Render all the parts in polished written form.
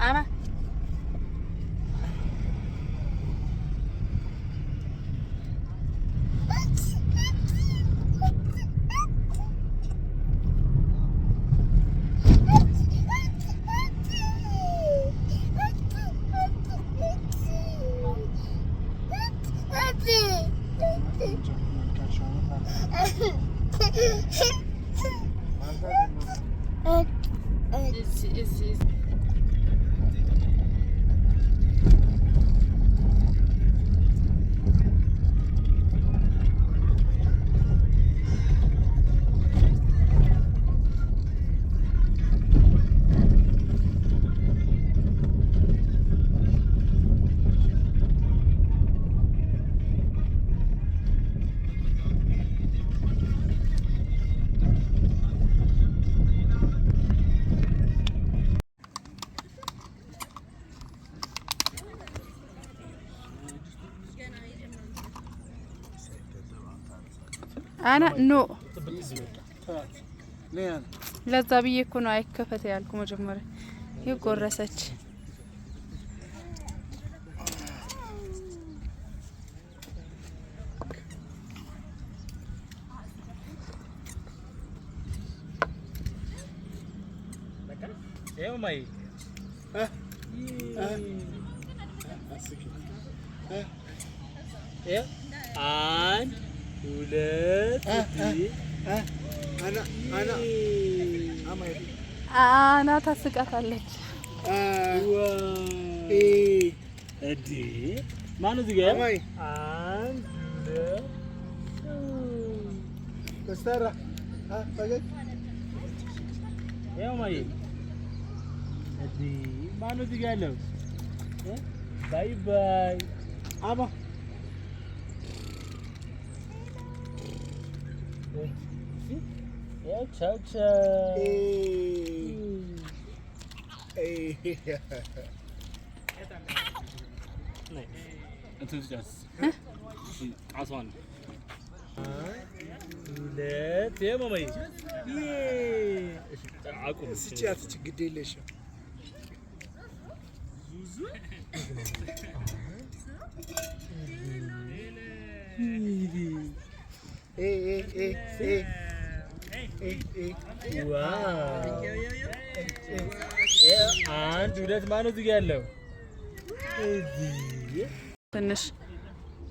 أنا ኖ ለዛ ብዬ እኮ ነው አይከፈት ያልኩ መጀመሪያ ይጎረሰች ማይ አንድ ሁለት አና ታስቃታለች እዲ ማነው እዚህ ጋር አንድ ተስተራ ፈገግ ያው ማይ እዲ ማነው እዚህ ጋር ያለው ባይ ባይ አባ Yeah, ciao ciao. انت جالس عصوان ولات يا مامي عقوم سيتيات تقديلش زوزو አንድ ሁለት ማነው እዚህ ጋር ያለው ትንሽ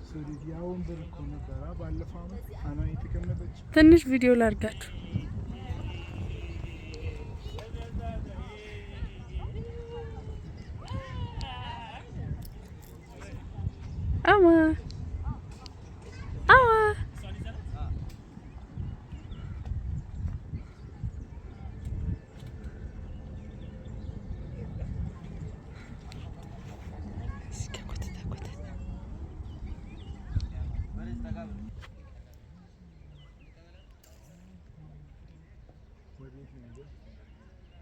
ሱሪያውን ብርኮ ነበር ባለፈው አመት አና የተቀመጠች ትንሽ ቪዲዮ ላርጋችሁ አማ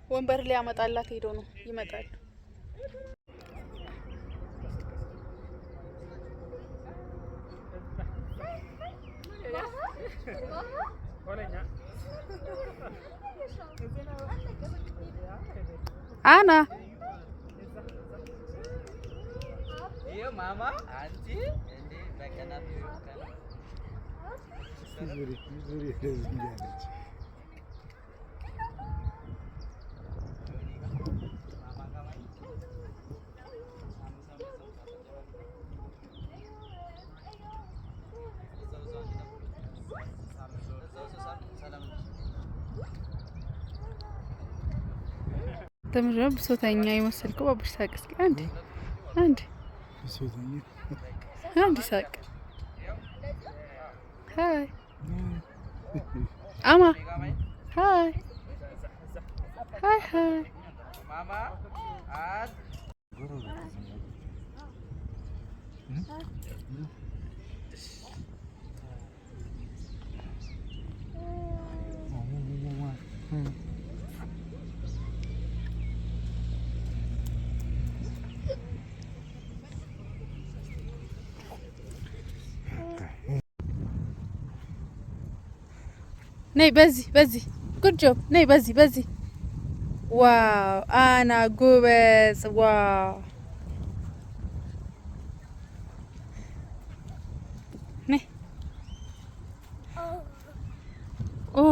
ወንበር ላይ ያመጣላት ሄዶ ነው ይመጣል አና ይሄ ማማ አንቺ እንዴ በቀናት ዙሪ ያለች ተምረብ ብሶተኛ ይመስልኩ ባብሽ ሳቅስ አንድ ብሶተኛ አንድ ሳቅ ሃይ አማ ሃይ ሃይ ሃይ ማማ አድ ነይ በዚህ ጉድ ጆብ ነይ በዚህ ዋው አና ጎበዝ ዋው ነይ ኦ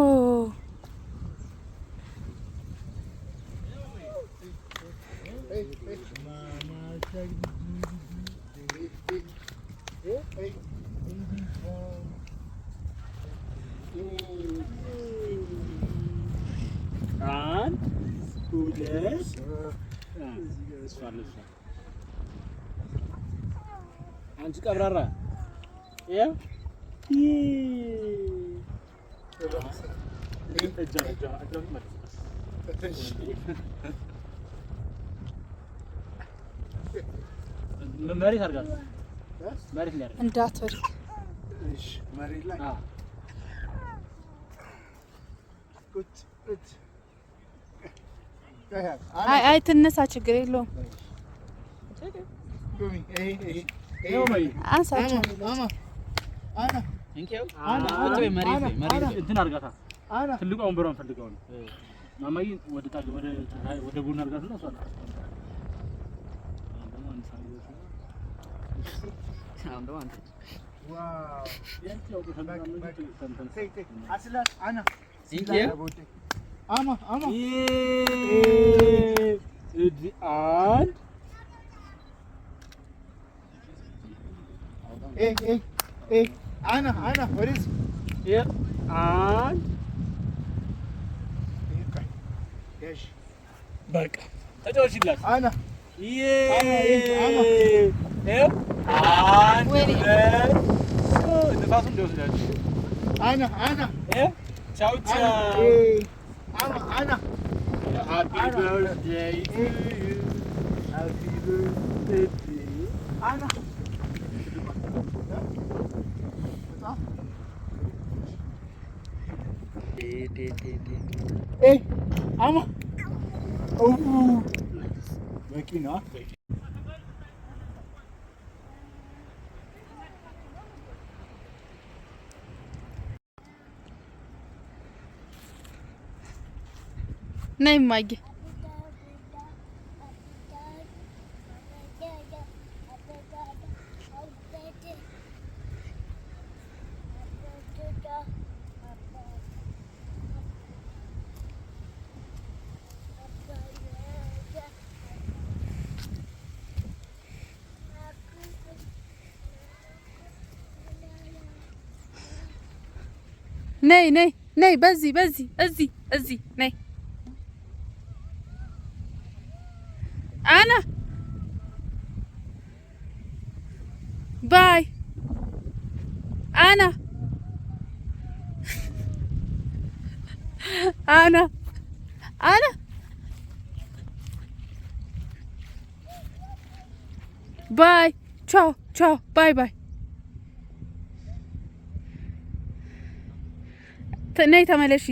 አንቺ ቀብራራ ያ መሬት አድርጋት መሬት ላይ እንዳትወርድ እሺ መሬት ላይ ቁጭ ቁጭ አይ ትነሳ ችግር የለውም ቁሚ አንሳቸው አና እንኪው ቁጭ በይ መሬት ላይ መሬት እንትን አድርጋታ ትልቁ ወንበሯን ፈልገው ነው ማማዬ ወደ ታች ወደ ጎን አድርጋት ነው እሷ ዋው ያንቺው አስላት አና እንኪው አማ እዲ አንድ አና ወዲህ አንድ በቃ ተጫወችላት አና ንፋሱ እንዲወስዳችሁ አና ቻው ቻው አና Happy birthday to you. Happy birthday to you. አና አማ በቂ ነው ነይ ማጊ ነይ በዚህ እዚህ ነይ Anna. Bye. Anna. Anna. Bye. Ciao. Bye. ነይ ተመለሺ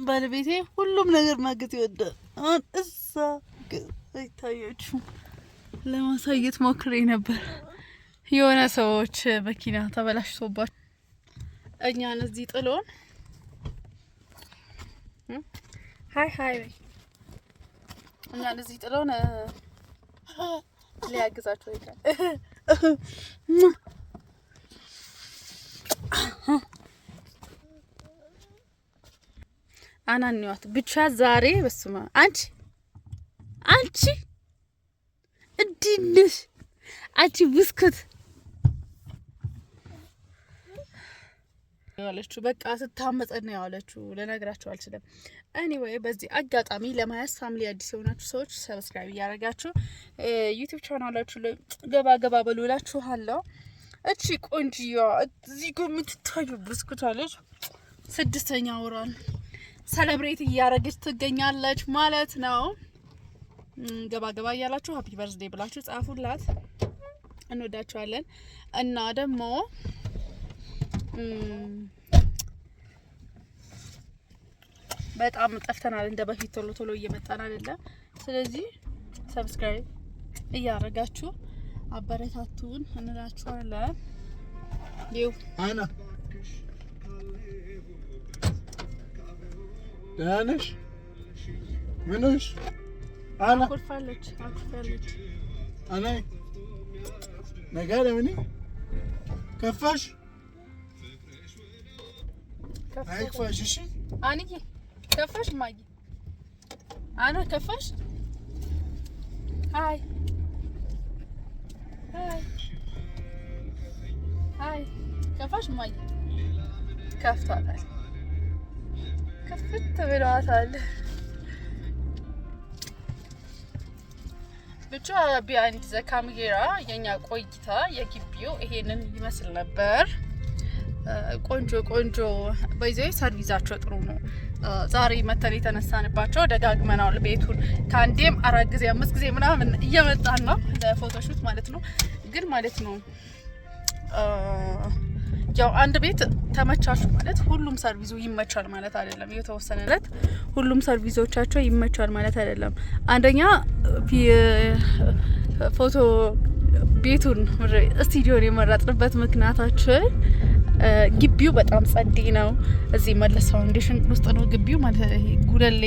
ባለቤቴ ሁሉም ነገር ማገት ይወዳል። አሁን እዛ አይታያችሁ ለማሳየት ሞክሬ ነበር። የሆነ ሰዎች መኪና ተበላሽቶባቸው እኛን እዚህ ጥሎን ሃይ እኛን እዚህ ጥሎን ሊያግዛቸው ይላል። አናንያት ብቻ ዛሬ በስማ አንቺ እንዲንሽ አንቺ ብስኩት ያለችው በቃ ስታመጸን ነው ያለችው። ለነግራችሁ አልችልም። ኤኒዌይ በዚህ አጋጣሚ ለማያስ ፋሚሊ አዲስ የሆናችሁ ሰዎች ሰብስክራይብ እያደረጋችሁ ዩቲዩብ ቻናላችሁ ላይ ገባ በሉ እላችኋለሁ። እቺ ቆንጂያ እዚህ ጋር የምትታዩ ብስኩት አለች 6ኛ ወሯን ሰለብሬት እያደረገች ትገኛለች ማለት ነው። ገባ እያላችሁ ሃፒ በርዝዴ ብላችሁ ጻፉላት። እንወዳችኋለን እና ደግሞ በጣም ጠፍተናል። እንደ በፊት ቶሎ እየመጣን አይደለም። ስለዚህ ሰብስክራይብ እያደረጋችሁ አበረታቱን እንላችኋለን። ይው አና ደህና ነሽ? ምን ነሽ? አና አኩርፋለች። አና ነገር ምን ከፋሽ? አይክፋሽ። እሺ አንዬ ከፋሽ? ማዬ አና ከፋሽ? ሃይ ከፋሽ? ማዬ ከፍቷታል። ከፍት ብሏታል። ብቻ ቢያንድ ዘካሜራ የኛ ቆይታ የግቢው ይሄንን ይመስል ነበር። ቆንጆ በይዘይ ሰርቪሳቸው ጥሩ ነው። ዛሬ መተን የተነሳንባቸው ደጋግመናል። ቤቱን ከአንዴም 4 ጊዜ 5 ጊዜ ምናምን እየመጣን ነው ለፎቶሹት ማለት ነው። ግን ማለት ነው ያው አንድ ቤት ተመቻቹ ማለት ሁሉም ሰርቪሱ ይመቻል ማለት አይደለም። የተወሰነለት ሁሉም ሰርቪሶቻቸው ይመቻል ማለት አይደለም። አንደኛ ፎቶ ቤቱን ስቱዲዮን የመረጥንበት ምክንያታችን ግቢው በጣም ጸዴ ነው። እዚህ መለስ ፋውንዴሽን ውስጥ ነው ግቢው ማለት ይሄ ጉለሌ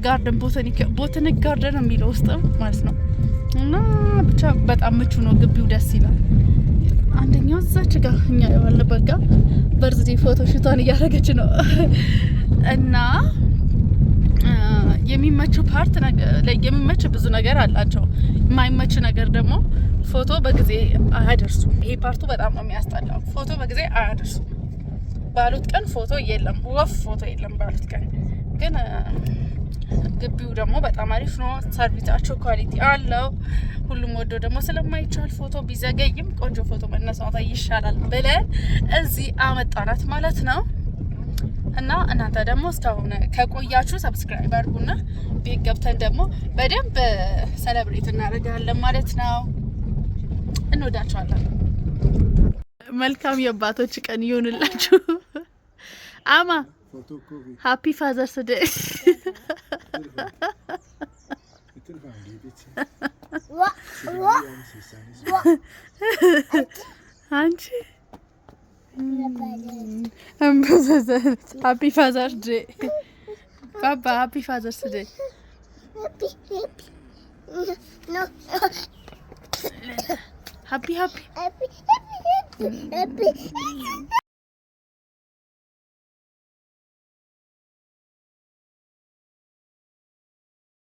ጋርደን ቦታኒክ ጋርደን የሚለው ውስጥ ማለት ነው። እና ብቻ በጣም ምቹ ነው ግቢው፣ ደስ ይላል። አንደኛው እዛች ጋር እኛ ያለበት ጋር በርዝዴ ፎቶ ሹቷን እያደረገች ነው። እና የሚመቸው ፓርት የሚመች ብዙ ነገር አላቸው። የማይመች ነገር ደግሞ ፎቶ በጊዜ አያደርሱም። ይሄ ፓርቱ በጣም ነው የሚያስጠላው። ፎቶ በጊዜ አያደርሱም። ባሉት ቀን ፎቶ የለም፣ ፎቶ የለም ባሉት ቀን። ግን ግቢው ደግሞ በጣም አሪፍ ነው። ሰርቪሳቸው ኳሊቲ አለው። ሁሉም ወዶ ደግሞ ስለማይቻል ፎቶ ቢዘገይም ቆንጆ ፎቶ መነሳት ይሻላል ብለን እዚህ አመጣናት ማለት ነው። እና እናንተ ደግሞ እስካሁን ከቆያችሁ ሰብስክራይብ አድርጉና ቤት ገብተን ደግሞ በደንብ ሰለብሬት እናደርጋለን ማለት ነው። እንወዳችኋለን። መልካም የአባቶች ቀን ይሁንላችሁ። አማ ሃፒ ፋዘርስ ዴይ። አንቺ ሃፒ ፋዘርስ ዴይ ባባ፣ ሃፒ ፋዘርስ ዴይ። ሃፒ